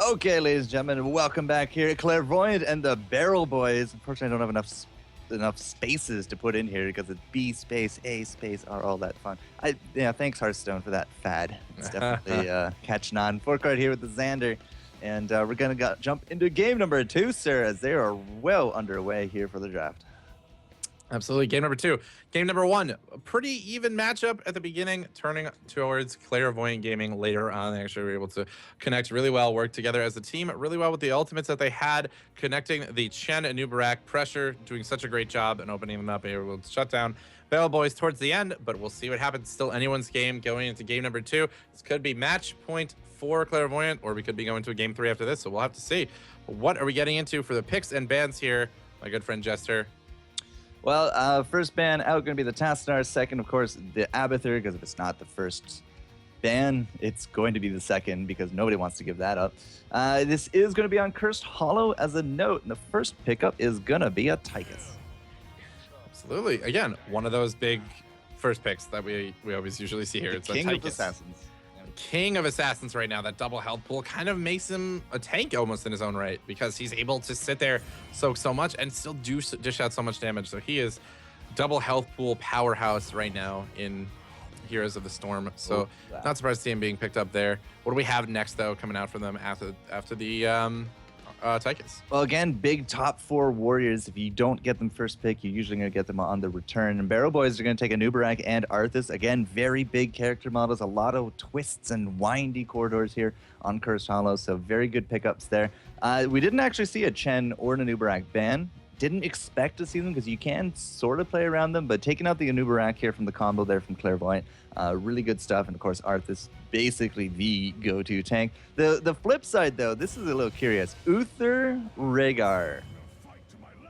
Okay, ladies and gentlemen, welcome back here at Clairvoyant and the Barrel Boys. Unfortunately, I don't have enough spaces to put in here because it's B space, A space are all that fun. Thanks Hearthstone for that fad. It's definitely catching on. FourCourt here with the Xander, and we're gonna jump into game number 2, sir, as they are well underway here for the draft. Absolutely. Game number 2. Game number 1, a pretty even matchup at the beginning, turning towards Clairvoyant Gaming later on. They actually were able to connect really well, work together as a team really well with the ultimates that they had, connecting the Chen and Nubarak pressure, doing such a great job and opening them up, able to shut down Battle Boys towards the end, but we'll see what happens. Still anyone's game going into game number 2. This could be match point for Clairvoyant, or we could be going to a game 3 after this, so we'll have to see. What are we getting into for the picks and bans here, my good friend Jester? Well, first ban out going to be the Tasnar. Second, of course, the Abathur, because if it's not the first ban, it's going to be the second because nobody wants to give that up. This is going to be on Cursed Hollow as a note, and the first pickup is going to be a Tychus. Absolutely. Again, one of those big first picks that we always usually see here. It's King a of Assassins. King of Assassins right now. That double health pool kind of makes him a tank almost in his own right because he's able to sit there, soak so much, and still dish out so much damage. So he is double health pool powerhouse right now in Heroes of the Storm. So not surprised to see him being picked up there. What do we have next, though, coming out from them after the Tychus? Well, again, big top 4 warriors. If you don't get them first pick, you're usually going to get them on the return. And Barrel Boys are going to take a Nubarak and Arthas. Again, very big character models. A lot of twists and windy corridors here on Cursed Hollow. So very good pickups there. We didn't actually see a Chen or a Nubarak ban. Didn't expect to see them because you can sort of play around them. But taking out the Nubarak here from the combo there from Clairvoyant, really good stuff. And of course, Arthas, basically the go-to tank. The flip side, though, this is a little curious. Uther Rhaegar.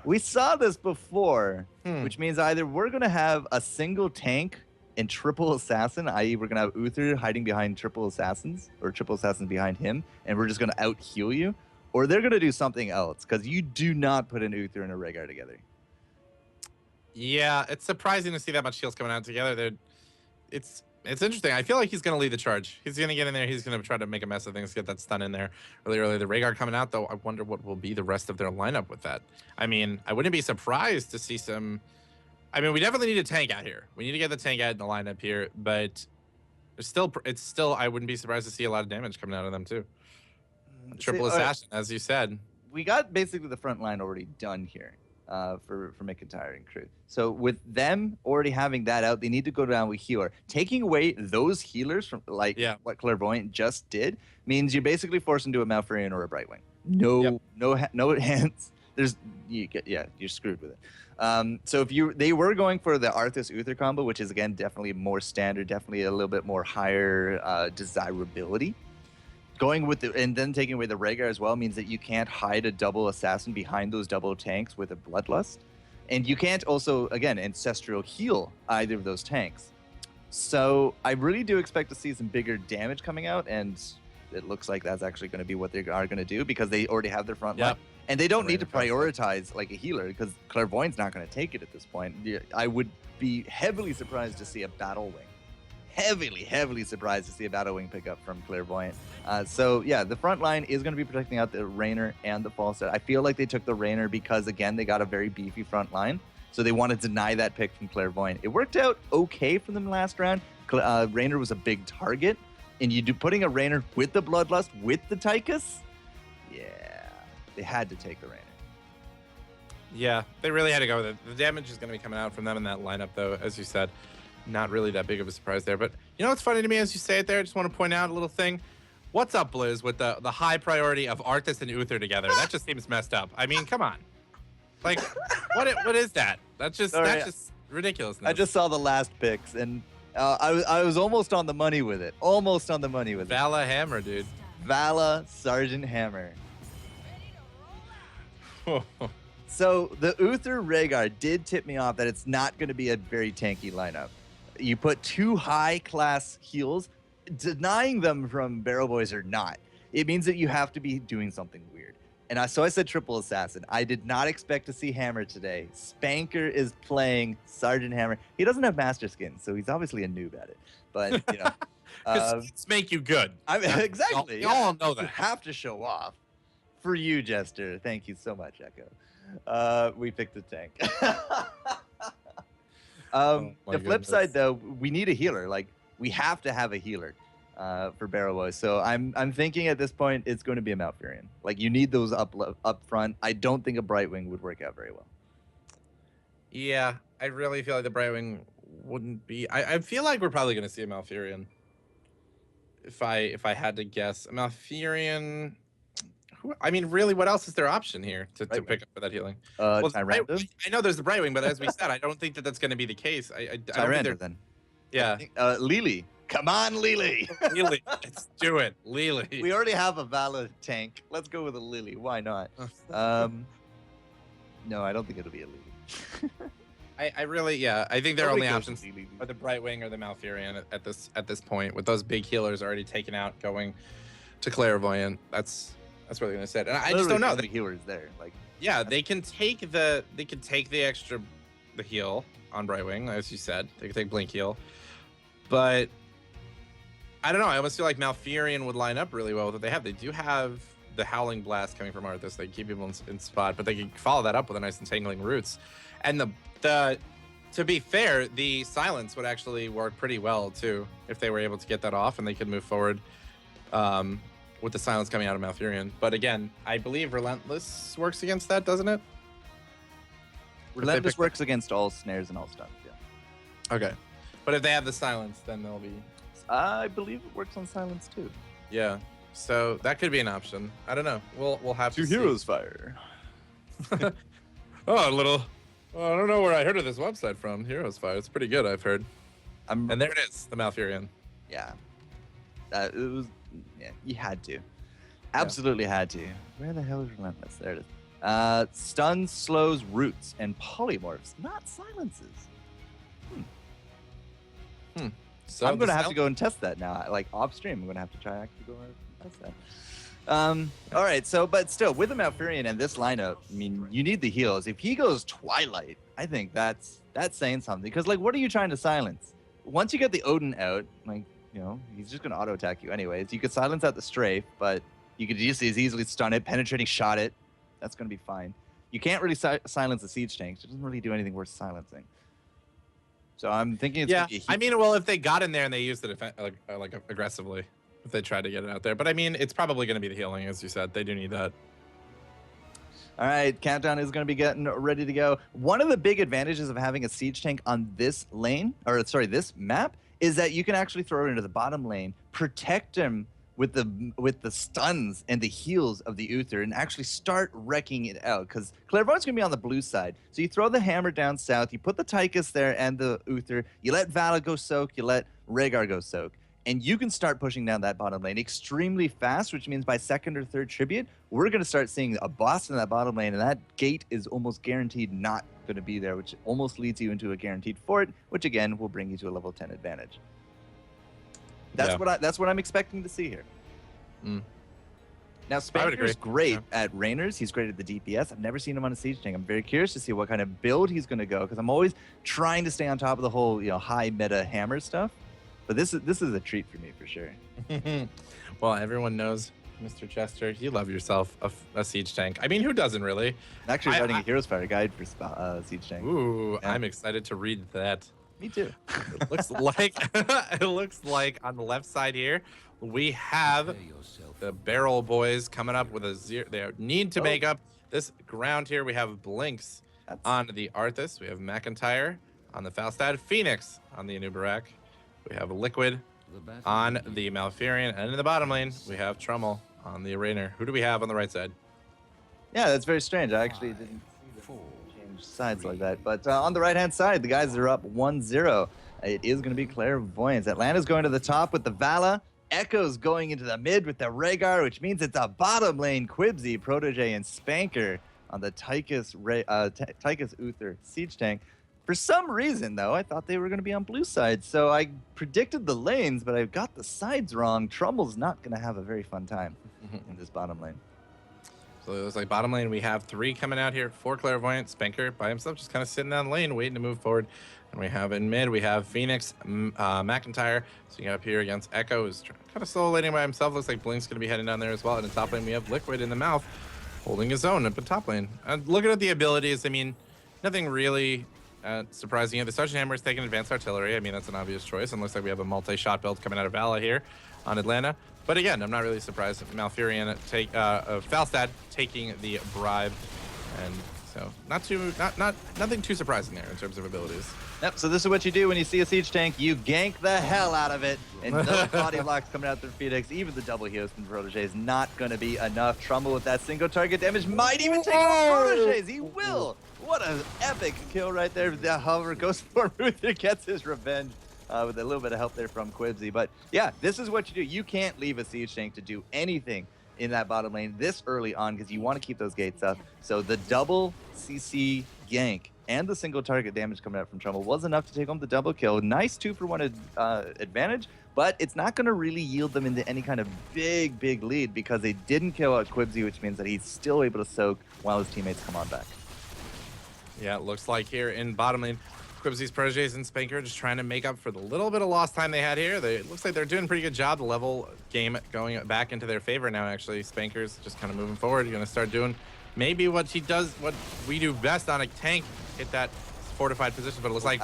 We saw this before, which means either we're going to have a single tank and triple assassin, i.e. we're going to have Uther hiding behind triple assassins, or triple assassins behind him, and we're just going to out-heal you, or they're going to do something else, because you do not put an Uther and a Rhaegar together. Yeah, it's surprising to see that much heals coming out together. It's interesting. I feel like he's going to lead the charge. He's going to get in there. He's going to try to make a mess of things, get that stun in there really early. The Rhaegar coming out, though, I wonder what will be the rest of their lineup with that. I mean, I wouldn't be surprised to see some... I mean, we definitely need a tank out here. We need to get the tank out in the lineup here, but it's still I wouldn't be surprised to see a lot of damage coming out of them, too. Triple assassin, as you said. We got basically the front line already done here. For McIntyre and crew. So with them already having that out, they need to go down with healer. Taking away those healers from what Clairvoyant just did means you're basically forced into a Malfurion or a Brightwing. No hands. You're screwed with it. So if they were going for the Arthas Uther combo, which is again definitely more standard, definitely a little bit more higher desirability. Going with and then taking away the Rhaegar as well means that you can't hide a double assassin behind those double tanks with a Bloodlust. And you can't also, again, Ancestral heal either of those tanks. So I really do expect to see some bigger damage coming out, and it looks like that's actually going to be what they are going to do because they already have their front line. And they don't need to prioritize like a healer because Clairvoyant's not going to take it at this point. I would be heavily surprised to see a Battle Wing. Heavily surprised to see a Battle Wing pickup from Clairvoyant. So yeah, the front line is going to be protecting out the Raynor and the Falstad. I feel like they took the Raynor because, again, they got a very beefy front line. So they want to deny that pick from Clairvoyant. It worked out okay for them last round. Raynor was a big target. And putting a Raynor with the Bloodlust, with the Tychus, yeah, they had to take the Raynor. Yeah, they really had to go with it. The damage is going to be coming out from them in that lineup, though, as you said. Not really that big of a surprise there. But you know what's funny to me as you say it there? I just want to point out a little thing. What's up, Blizz, with the high priority of Arthas and Uther together? That just seems messed up. I mean, come on. Like, what is that? That's just ridiculousness. I just saw the last picks, and I was almost on the money with it. Vala Hammer, dude. Vala Sergeant Hammer. So the Uther Rhaegar did tip me off that it's not going to be a very tanky lineup. You put 2 high-class heals, denying them from Barrel Boys or not. It means that you have to be doing something weird. And so I said triple assassin. I did not expect to see Hammer today. Spanker is playing Sergeant Hammer. He doesn't have Master Skin, so he's obviously a noob at it. But, you know, Because make you good. Exactly. We all know that. You have to show off. For you, Jester. Thank you so much, Echo. We picked a tank. The flip side, though, we need a healer. Like, we have to have a healer for Barrel Boys. So I'm thinking at this point it's going to be a Malfurion. Like, you need those up front. I don't think a Brightwing would work out very well. Yeah, I really feel like the Brightwing wouldn't be. I feel like we're probably going to see a Malfurion. If I had to guess, a Malfurion. I mean, really, what else is their option here to pick up for that healing? Well, I know there's the Brightwing, but as we said, I don't think that's going to be the case. I don't think then. Yeah. Lily. Come on, Lily. Lily. Let's do it. Lily. We already have a Vala tank. Let's go with a Lily. Why not? No, I don't think it'll be a Lily. I really, yeah. I think their only options are the Brightwing or the Malfurion at this point, with those big healers already taken out, going to Clairvoyant. That's what they're gonna say. And I just don't know. The healers there, like, yeah, they can take the extra heal on Brightwing, as you said. They can take Blink heal, but I don't know. I almost feel like Malfurion would line up really well with what they have. They do have the Howling Blast coming from Arthas. They keep people in spot, but they can follow that up with a nice Entangling Roots. And to be fair, the Silence would actually work pretty well too if they were able to get that off and they could move forward with the Silence coming out of Malfurion. But again, I believe Relentless works against that, doesn't it? Relentless works against all snares and all stuns, yeah. Okay. But if they have the Silence, then they'll be... I believe it works on Silence too. Yeah. So that could be an option. I don't know. We'll have to see. Heroes Fire. Oh, a little... Well, I don't know where I heard of this website from. Heroes Fire. It's pretty good, I've heard. And there it is, the Malfurion. Yeah. It was... Yeah, you had to. Absolutely had to. Where the hell is Relentless? There it is. Stuns, slows, roots, and polymorphs, not silences. So I'm going to have to go and test that now. Like, off stream, I'm going to have to try actually go and test that. All right, so, but still, with the Malfurion and this lineup, I mean, you need the heals. If he goes Twilight, I think that's saying something. Because, like, what are you trying to silence? Once you get the Odin out, like, you know, he's just going to auto-attack you anyways. You could silence out the Strafe, but you could just as easily stun it, penetrating shot it. That's going to be fine. You can't really silence the Siege tanks. It doesn't really do anything worth silencing. So I'm thinking it's going to be I mean, well, if they got in there and they used it like aggressively, if they tried to get it out there. But I mean, it's probably going to be the healing, as you said. They do need that. All right, Countdown is going to be getting ready to go. One of the big advantages of having a Siege tank on this lane, or sorry, this map, is that you can actually throw it into the bottom lane, protect him with the stuns and the heals of the Uther, and actually start wrecking it out. Because Clairvoyant's going to be on the blue side. So you throw the hammer down south, you put the Tychus there and the Uther, you let Vala go soak, you let Rhaegar go soak. And you can start pushing down that bottom lane extremely fast, which means by second or third tribute, we're going to start seeing a boss in that bottom lane, and that gate is almost guaranteed not going to be there, which almost leads you into a guaranteed fort, which again will bring you to a level 10 advantage. That's what I'm expecting to see here. Now, Spanker's great at Rainers. He's great at the DPS. I've never seen him on a Siege tank. I'm very curious to see what kind of build he's going to go, because I'm always trying to stay on top of the whole, high meta hammer stuff. But this is a treat for me for sure. Well, everyone knows, Mr. Chester, you love yourself a Siege tank. I mean, who doesn't really? I'm actually writing a Heroes Fire guide for Siege tank. Ooh, yeah. I'm excited to read that. Me too. It looks like on the left side here, we have the Barrel Boys coming up with a 0. They need to make up this ground here. We have Blinks on the Arthas. We have McIntyre on the Falstad. Phoenix on the Anubarak. We have Liquid on the Malfurion. And in the bottom lane, we have Trummel on the Rainer. Who do we have on the right side? Yeah, that's very strange. I actually didn't change sides like that. But on the right-hand side, the guys are up 1-0. It is going to be Clairvoyance. Atlanta's going to the top with the Vala. Echo's going into the mid with the Rhaegar, which means it's a bottom lane Quibsy, Protege, and Spanker on the Tychus Uther Siege tank. For some reason, though, I thought they were going to be on blue side, so I predicted the lanes, but I got the sides wrong. Trummel's not going to have a very fun time in this bottom lane. So it looks like bottom lane, we have 3 coming out here for Clairvoyant. Spanker by himself, just kind of sitting down the lane, waiting to move forward. And we have in mid, we have Phoenix, McIntyre. So you got up here against Echo, who's kind of solo laning by himself. Looks like Blink's going to be heading down there as well. And in top lane, we have Liquid in the mouth, holding his own up in top lane. And looking at the abilities, I mean, nothing really surprising here. The Sergeant Hammer is taking advanced artillery. I mean, that's an obvious choice. And looks like we have a multi-shot build coming out of Vala here on Atlanta. But again, I'm not really surprised. Malfurion Falstad taking the bribe, and so nothing too surprising there in terms of abilities. Yep, so this is what you do when you see a siege tank. You gank the hell out of it. And those body blocks coming out through Phoenix, even the double heals from Protege is not going to be enough. Trumbull with that single target damage might even take out Proteges. He will. What an epic kill right there. The hover goes for Ruther, gets his revenge. With a little bit of help there from Quibsy. But yeah, this is what you do. You can't leave a siege tank to do anything in that bottom lane this early on because you want to keep those gates up. So the double CC gank and the single target damage coming out from Trumbull was enough to take home the double kill. Nice 2-for-1 advantage, but it's not going to really yield them into any kind of big lead because they didn't kill out Quibsy, which means that he's still able to soak while his teammates come on back. Yeah, it looks like here in bottom lane, Quibsy's Proteges and Spanker just trying to make up for the little bit of lost time they had here. It looks like they're doing a pretty good job. The level game going back into their favor now, actually. Spanker's just kind of moving forward. You're going to start doing maybe what he does, what we do best on a tank, hit that fortified position. But it looks like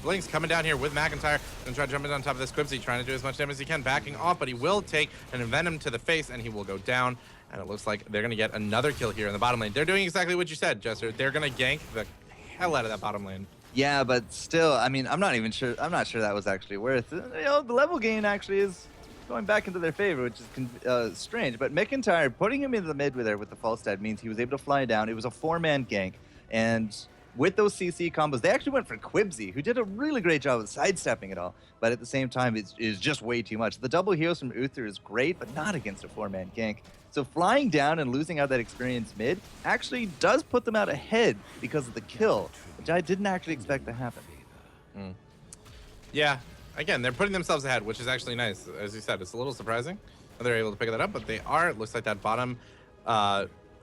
Blink's coming down here with McIntyre and try to jump in on top of this Quibsy, trying to do as much damage as he can, backing off, but he will take an Envenom to the face and he will go down. And it looks like they're going to get another kill here in the bottom lane. They're doing exactly what you said, Jester. They're going to gank the hell out of that bottom lane. Yeah, but still, I mean, I'm not sure that was actually worth it. You know, the level gain actually is going back into their favor, which is strange. But McIntyre, putting him in the mid with the Falstad means he was able to fly down. It was a 4-man gank. And with those CC combos, they actually went for Quibsy, who did a really great job of sidestepping it all. But at the same time, it is just way too much. The double heals from Uther is great, but not against a 4-man gank. So flying down and losing out that experience mid actually does put them out ahead because of the kill, which I didn't actually expect to happen. Yeah, again, they're putting themselves ahead, which is actually nice. As you said, it's a little surprising that they're able to pick that up, but they are. It looks like that bottom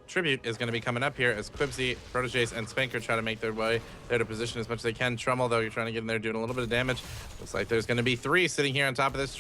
tribute is going to be coming up here as Quibsy, Proteges, and Spanker try to make their way there to position as much as they can. Trumbull, though, you're trying to get in there doing a little bit of damage. Looks like there's going to be 3 sitting here on top of this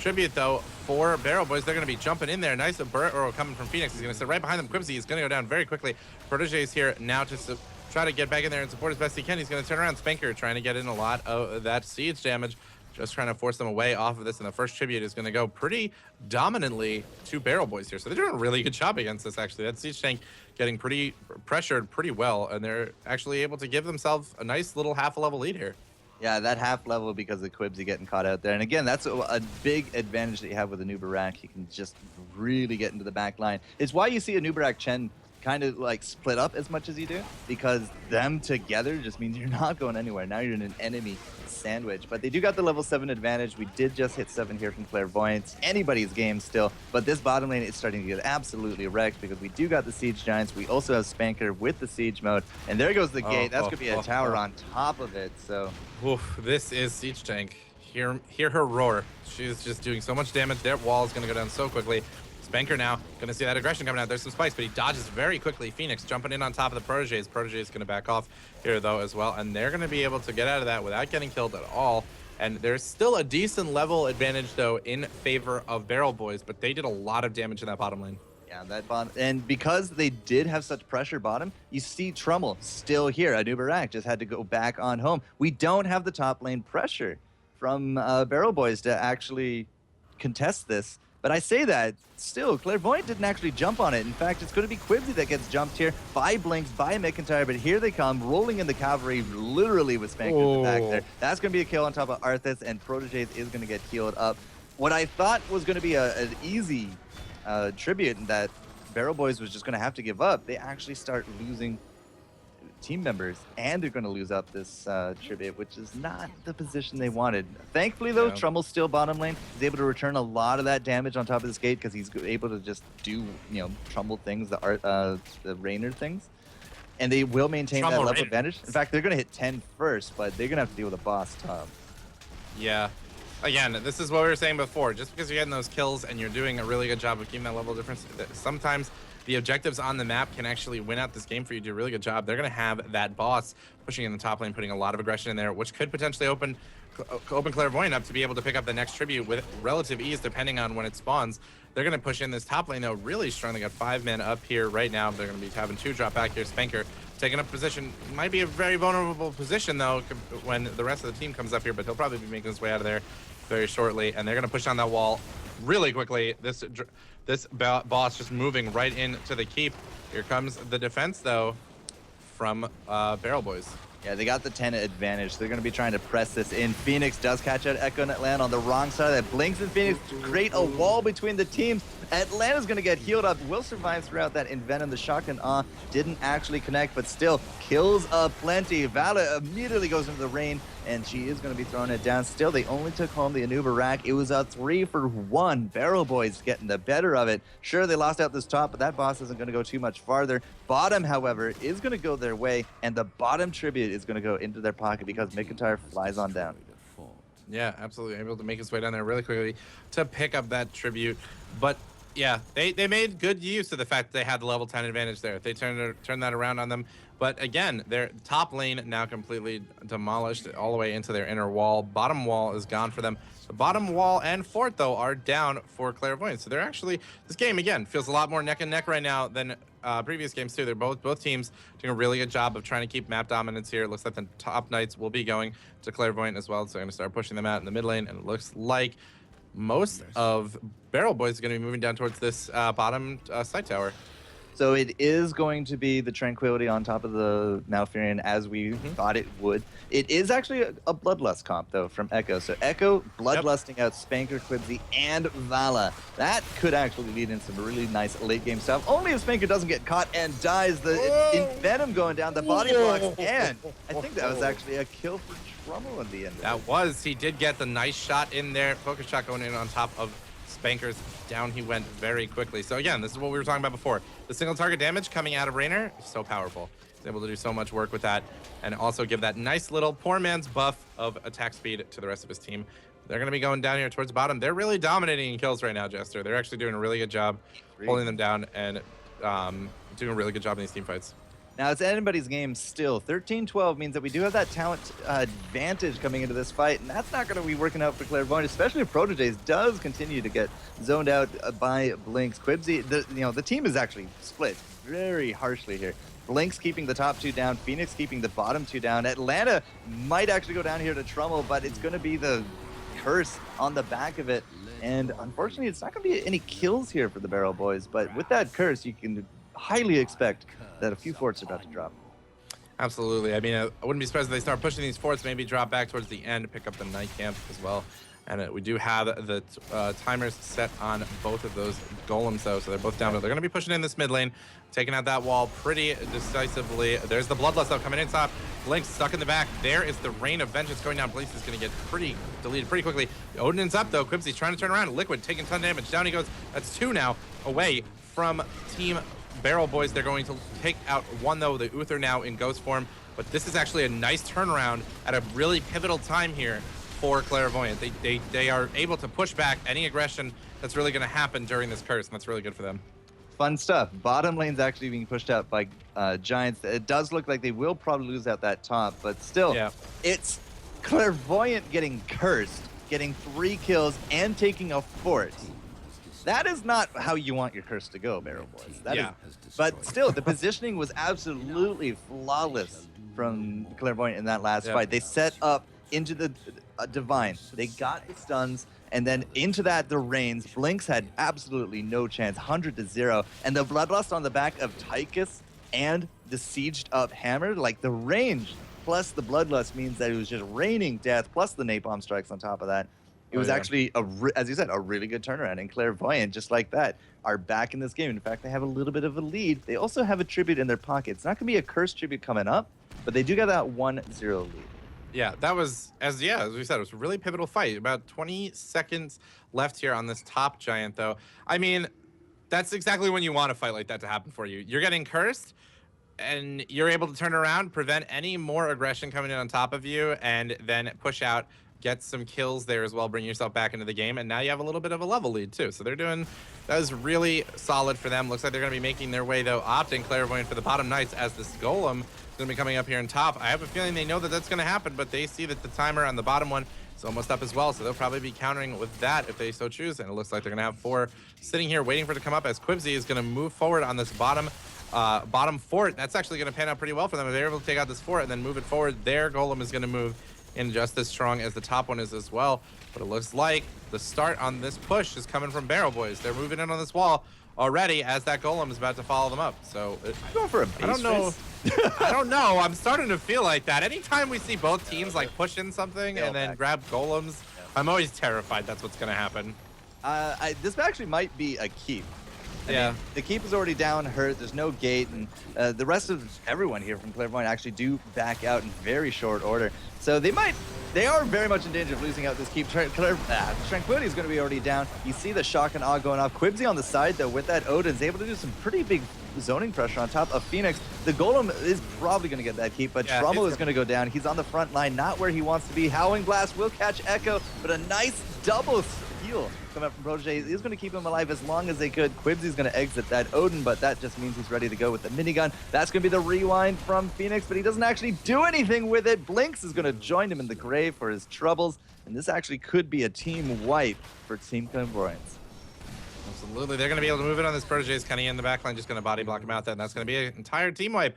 tribute, though, for Barrel Boys. They're going to be jumping in there. Nice burret arrow coming from Phoenix. He's going to sit right behind them. Quibsy is going to go down very quickly. Proteges here now to try to get back in there and support as best he can. He's going to turn around. Spanker trying to get in a lot of that siege damage. Just trying to force them away off of this, and the first tribute is going to go pretty dominantly to Barrel Boys here. So they're doing a really good job against this, actually. That siege tank getting pretty pressured pretty well, and they're actually able to give themselves a nice little half-level lead here. Yeah, that half level because of Quibsy getting caught out there. And again, that's a big advantage that you have with a Nubarak. You can just really get into the back line. It's why you see a Nubarak Chen kind of like split up as much as you do, because them together just means you're not going anywhere. Now you're in an enemy sandwich. But they do got the level 7 advantage. We did just hit 7 here from Clairvoyant. Anybody's game still, but this bottom lane is starting to get absolutely wrecked because we do got the Siege Giants. We also have Spanker with the Siege mode, and there goes the gate. That's gonna be a tower on top of it. So oof, this is Siege Tank. Hear her roar. She's just doing so much damage. Their wall is gonna go down so quickly. Spanker now gonna see that aggression coming out. There's some spikes, but he dodges very quickly. Phoenix jumping in on top of the Proteges. Proteges gonna back off here though as well, and they're gonna be able to get out of that without getting killed at all. And there's still a decent level advantage though in favor of Barrel Boys, but they did a lot of damage in that bottom lane. Yeah, that bottom, and because they did have such pressure bottom, you see Trumbull still here. Nubarak just had to go back on home. We don't have the top lane pressure from Barrel Boys to actually contest this. But I say that, still, Clairvoyant didn't actually jump on it. In fact, it's going to be Quibsy that gets jumped here by Blinks, by McIntyre, but here they come, rolling in the cavalry, literally with Spanker in the back there. That's going to be a kill on top of Arthas, and Proteges is going to get healed up. What I thought was going to be an easy tribute that Barrel Boys was just going to have to give up, they actually start losing team members, and they're going to lose up this tribute, which is not the position they wanted. Thankfully, though, Trumbull's still bottom lane. He's able to return a lot of that damage on top of this gate because he's able to just do, you know, Trumbull things, the Rainer things. And they will maintain that level advantage. In fact, they're going to hit 10 first, but they're going to have to deal with a boss top. Yeah. Again, this is what we were saying before. Just because you're getting those kills and you're doing a really good job of keeping that level of difference, sometimes the objectives on the map can actually win out this game for you. Do a really good job. They're going to have that boss pushing in the top lane, putting a lot of aggression in there, which could potentially open Clairvoyant up to be able to pick up the next tribute with relative ease, depending on when it spawns. They're going to push in this top lane, though, really strong. They got 5 men up here right now. They're going to be having 2 drop back here. Spanker taking up position. Might be a very vulnerable position, though, when the rest of the team comes up here, but he'll probably be making his way out of there very shortly, and they're going to push down that wall really quickly. This boss just moving right into the keep. Here comes the defense, though, from Barrel Boys. Yeah, they got the 10 advantage. They're going to be trying to press this in. Phoenix does catch out Echo and Atlanta on the wrong side. That Blinks and Phoenix create a wall between the teams. Atlanta's going to get healed up. Will survive throughout that Envenom. The shotgun didn't actually connect, but still kills plenty. Vala immediately goes into the rain, and she is going to be throwing it down. Still, they only took home the Anuba rack. It was a 3-for-1. Barrel Boys getting the better of it. Sure, they lost out this top, but that boss isn't going to go too much farther. Bottom, however, is going to go their way, and the bottom tribute is going to go into their pocket because McIntyre flies on down. Yeah, absolutely. Able to make his way down there really quickly to pick up that tribute. But yeah, they made good use of the fact that they had the level 10 advantage there. They turned that around on them. But again, their top lane now completely demolished all the way into their inner wall. Bottom wall is gone for them. The bottom wall and fort, though, are down for Clairvoyant. So they're actually, this game, again, feels a lot more neck and neck right now than previous games, too. They're both teams doing a really good job of trying to keep map dominance here. It looks like the top knights will be going to Clairvoyant as well. So they're going to start pushing them out in the mid lane. And it looks like most of Barrel Boys is going to be moving down towards this bottom side tower. So it is going to be the Tranquility on top of the Malfurion as we thought it would. It is actually a Bloodlust comp, though, from Echo. So Echo bloodlusting out Spanker, Quibsy, and Vala. That could actually lead in some really nice late-game stuff. Only if Spanker doesn't get caught and dies. The Envenom going down, the body blocks, and I think that was actually a kill for Trummel in the end. That was. He did get the nice shot in there. Focus shot going in on top of Spanker's. Down he went very quickly. So again, this is what we were talking about before. The single target damage coming out of Raynor is so powerful. He's able to do so much work with that and also give that nice little poor man's buff of attack speed to the rest of his team. They're going to be going down here towards the bottom. They're really dominating in kills right now, Jester. They're actually doing a really good job holding them down and doing a really good job in these team fights. Now, it's anybody's game still. 13-12 means that we do have that talent advantage coming into this fight, and that's not going to be working out for Clairvoyant, especially if Proteges does continue to get zoned out by Blinks. Quibsy, the team is actually split very harshly here. Blinks keeping the top 2 down, Phoenix keeping the bottom 2 down. Atlanta might actually go down here to Trummel, but it's going to be the curse on the back of it. And unfortunately, it's not going to be any kills here for the Barrel Boys, but with that curse, you can highly expect that a few forts are about to drop. Absolutely. I mean, I wouldn't be surprised if they start pushing these forts, maybe drop back towards the end, pick up the night camp as well. And we do have the timers set on both of those golems, though, so they're both down. But they're going to be pushing in this mid lane, taking out that wall pretty decisively. There's the Bloodlust, though, coming in top. Blinks stuck in the back. There is the Rain of Vengeance going down. Blinks is going to get deleted pretty quickly. Odin's up, though. Quibsy's trying to turn around. Liquid taking a ton of damage. Down he goes. That's 2 now away from Team Barrel Boys. They're going to take out 1, though, the Uther now in ghost form. But this is actually a nice turnaround at a really pivotal time here for Clairvoyant. They are able to push back any aggression that's really going to happen during this curse, and that's really good for them. Fun stuff. Bottom lane's actually being pushed out by Giants. It does look like they will probably lose out that top, but still, it's Clairvoyant getting cursed, getting 3 kills, and taking a fort. That is not how you want your curse to go, Barrel Boys. But still, the positioning was absolutely flawless from Clairvoyant in that last fight. They set up into the Divine. They got the stuns, and then into that, the Reigns. Blinks had absolutely no chance, 100-0. And the Bloodlust on the back of Tychus and the sieged up Hammer, like the range plus the Bloodlust means that it was just raining death, plus the napalm strikes on top of that. It was actually, as you said, a really good turnaround. And Clairvoyant, just like that, are back in this game. In fact, they have a little bit of a lead. They also have a tribute in their pocket. It's not going to be a cursed tribute coming up, but they do get that 1-0 lead. Yeah, that was, as we said, it was a really pivotal fight. About 20 seconds left here on this top giant, though. I mean, that's exactly when you want a fight like that to happen for you. You're getting cursed, and you're able to turn around, prevent any more aggression coming in on top of you, and then push out get some kills there as well, bring yourself back into the game, and now you have a little bit of a level lead too. So they're doing, that is really solid for them. Looks like they're going to be making their way though, opting Clairvoyant for the bottom Knights as this Golem is going to be coming up here on top. I have a feeling they know that that's going to happen, but they see that the timer on the bottom one is almost up as well, so they'll probably be countering with that if they so choose, and it looks like they're going to have 4 sitting here waiting for it to come up as Quibzy is going to move forward on this bottom fort. That's actually going to pan out pretty well for them if they're able to take out this fort and then move it forward. Their Golem is going to move in just as strong as the top one is as well. But it looks like the start on this push is coming from Barrel Boys. They're moving in on this wall already as that Golem is about to follow them up. So going for a base I don't know. I don't know. I'm starting to feel like that. Anytime we see both teams like push in something and then grab Golems, I'm always terrified that's what's going to happen. This actually might be a keep. I mean, the keep is already down, hurt. There's no gate, and the rest of everyone here from Clairvoyant actually do back out in very short order. So they are very much in danger of losing out this keep. Tranquility is going to be already down. You see the shock and awe going off. Quibzy on the side, though, with that Odin, is able to do some pretty big zoning pressure on top of Phoenix. The Golem is probably going to get that keep, but Trommel is going to go down. He's on the front line, not where he wants to be. Howling Blast will catch Echo, but a nice double heal coming up from Protege is going to keep him alive as long as they could. Quibsy's going to exit that Odin, but that just means he's ready to go with the minigun. That's going to be the rewind from Phoenix, but he doesn't actually do anything with it. Blinks is going to join him in the grave for his troubles, and this actually could be a team wipe for Team Clairvoyant. Absolutely. They're going to be able to move it on this Protege's kind of in the backline, just going to body block him out there, and that's going to be an entire team wipe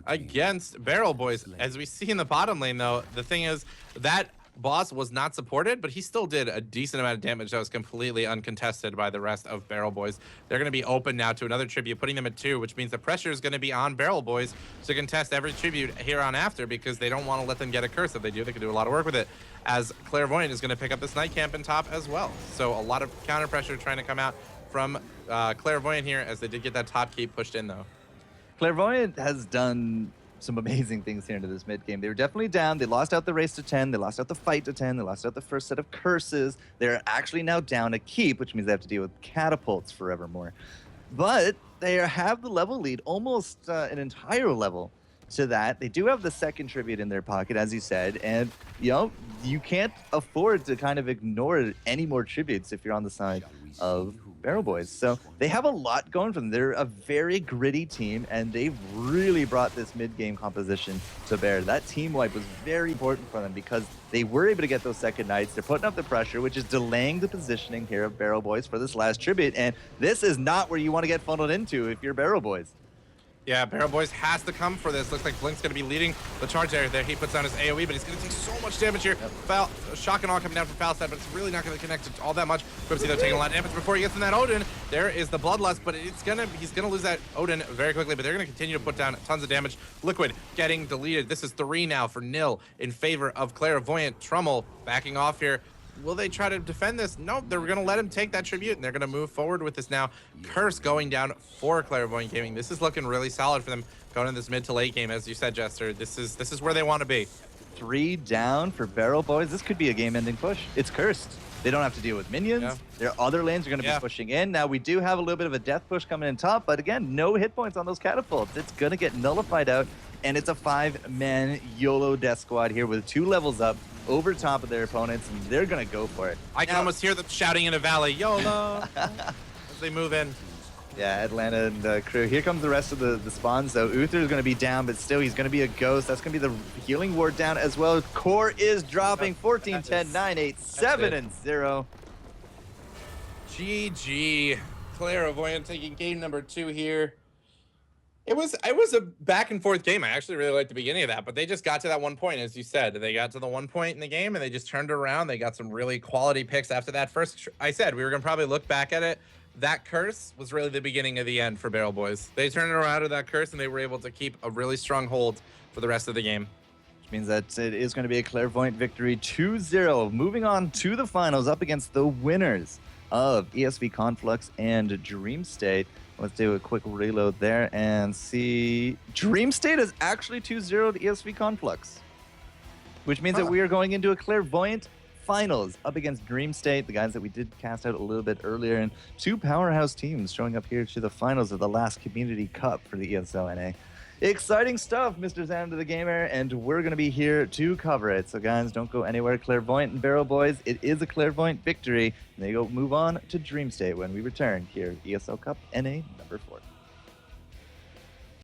against Barrel Boys. As we see in the bottom lane, though, the thing is that boss was not supported, but he still did a decent amount of damage that was completely uncontested by the rest of Barrel Boys. They're going to be open now to another tribute, putting them at 2, which means the pressure is going to be on Barrel Boys to contest every tribute here on after, because they don't want to let them get a curse. If they do, they can do a lot of work with it, as Clairvoyant is going to pick up this Night Camp in top as well. So a lot of counter pressure trying to come out from Clairvoyant here, as they did get that top keep pushed in, though. Clairvoyant has done some amazing things here into this mid game. They were definitely down. They lost out the race to 10. They lost out the fight to 10. They lost out the first set of curses. They're actually now down a keep, which means they have to deal with catapults forevermore. But they have the level lead, almost an entire level to that. They do have the second tribute in their pocket, as you said, and you can't afford to kind of ignore any more tributes if you're on the side of Barrel Boys. So they have a lot going for them. They're a very gritty team, and they've really brought this mid-game composition to bear. That team wipe was very important for them because they were able to get those second Knights. They're putting up the pressure, which is delaying the positioning here of Barrel Boys for this last tribute, and this is not where you want to get funneled into if you're Barrel Boys. Yeah, Barrel Boys has to come for this. Looks like Blink's going to be leading the charge there. He puts down his AoE, but he's going to take so much damage here. Shock and all coming down from Falstad, but it's really not going to connect to all that much. Quibzy, though, taking a lot of damage before he gets in that Odin. There is the Bloodlust, but he's going to lose that Odin very quickly, but they're going to continue to put down tons of damage. Liquid getting deleted. This is 3 now for nil in favor of Clairvoyant. Trommel backing off here. Will they try to defend this? No, they're going to let him take that tribute, and they're going to move forward with this now. Curse going down for Clairvoyant Gaming. This is looking really solid for them going in this mid to late game, as you said, Jester. This is where they want to be. 3 down for Barrel Boys. This could be a game-ending push. It's cursed. They don't have to deal with minions. Yeah. Their other lanes are going to be pushing in. Now, we do have a little bit of a death push coming in top, but again, no hit points on those catapults. It's going to get nullified out, and it's a 5-man YOLO death squad here with 2 levels up over top of their opponents, and they're going to go for it. I can almost hear them shouting in a valley, YOLO, as they move in. Yeah, Atlanta and the crew. Here comes the rest of the spawns, though. Uther is going to be down, but still, he's going to be a ghost. That's going to be the healing ward down as well. Core is dropping 14, 10, 9, 8, 7, and 0. GG. Clairvoyant taking game number 2 here. It was a back and forth game. I actually really liked the beginning of that, but they just got to that one point, as you said. They got to the one point in the game, and they just turned it around. They got some really quality picks after that. First, I said we were going to probably look back at it. That curse was really the beginning of the end for Barrel Boys. They turned it around to that curse, and they were able to keep a really strong hold for the rest of the game. Which means that it is going to be a Clairvoyant victory 2-0. Moving on to the finals up against the winners of ESV Conflux and Dream State. Let's do a quick reload there and see. Dream State is actually 2-0 to ESV Conflux, which means that we are going into a Clairvoyant finals up against Dream State, the guys that we did cast out a little bit earlier, and 2 powerhouse teams showing up here to the finals of the last Community Cup for the ESL NA. Exciting stuff, Mr. Xander the Gamer, and we're going to be here to cover it. So, guys, don't go anywhere. Clairvoyant and Barrel Boys, it is a Clairvoyant victory. And they go move on to Dream State when we return here, ESL Cup NA number 4.